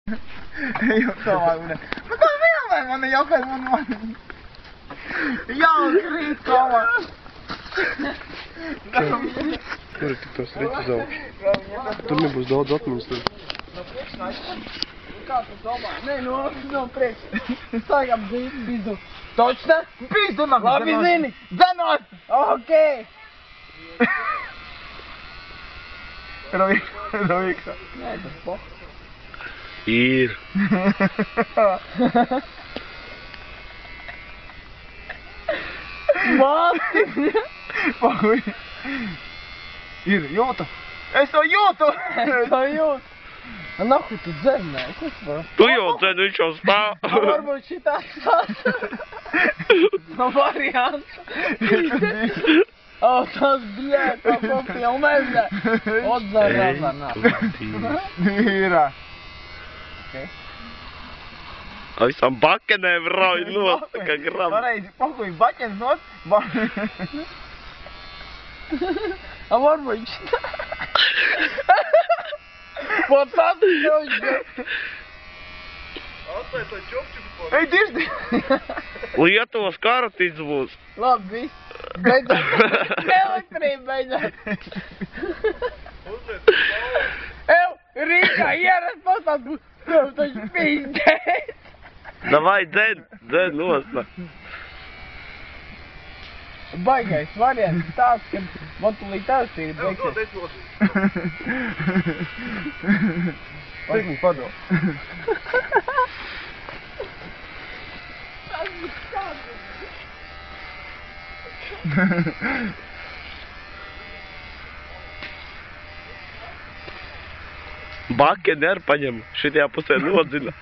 Ej, domāju, nu tā vienmēr man jau, kad man jākrīt komā. Tur ir tik tos riķis augšs. Tur nebūs daudz atmiņas tur. No priekšnā kā tu domā? Nē, no priekš. Sākam pizdu. Točno? Pizdu nāk. Labi zini. Dzenos. Okei. Rovīkā. Nē, tas poh. Ir. Māti. Pahuj. Ir, jūtu. Es to jūtu. Es to jūtu. A nahuj tu dzen, nē? Kas var? Tu jau dzen, viņš jau stāv. Varbūt šitās tās. No variants. O, tas, bļēt, to popilnē, bļēt. Odzar, nā. Mīrā. A visam bakenēm rauj nost, kā gram. Pareizi, pahuj, baķens nost. A varbūt šitā. Вот так делать. Atstāj to čopčiku par. Ej, dirdi! Lietuvas karatīts būs. Labi, viss. Beidzot. Elektrība beidzot. Ev, Rīgā ierast postāt būs. Tev taču pīzdēt. Davai, dzen nost. Baigais variants tāds, ka man tulīt tās ir beigsies. Cik mums padod? Bakeni ar paņem, šitajā pusē nodzina.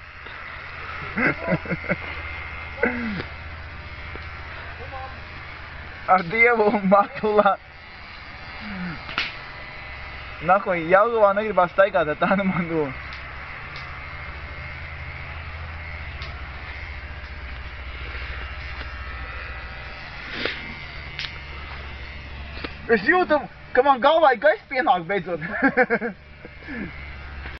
Ar Dievu un Matulā. Nākamā Jelgavā negribās staigāt ar tādu man domu. Es jūtu, ka man galvā ir gaisa pienāk beidzot.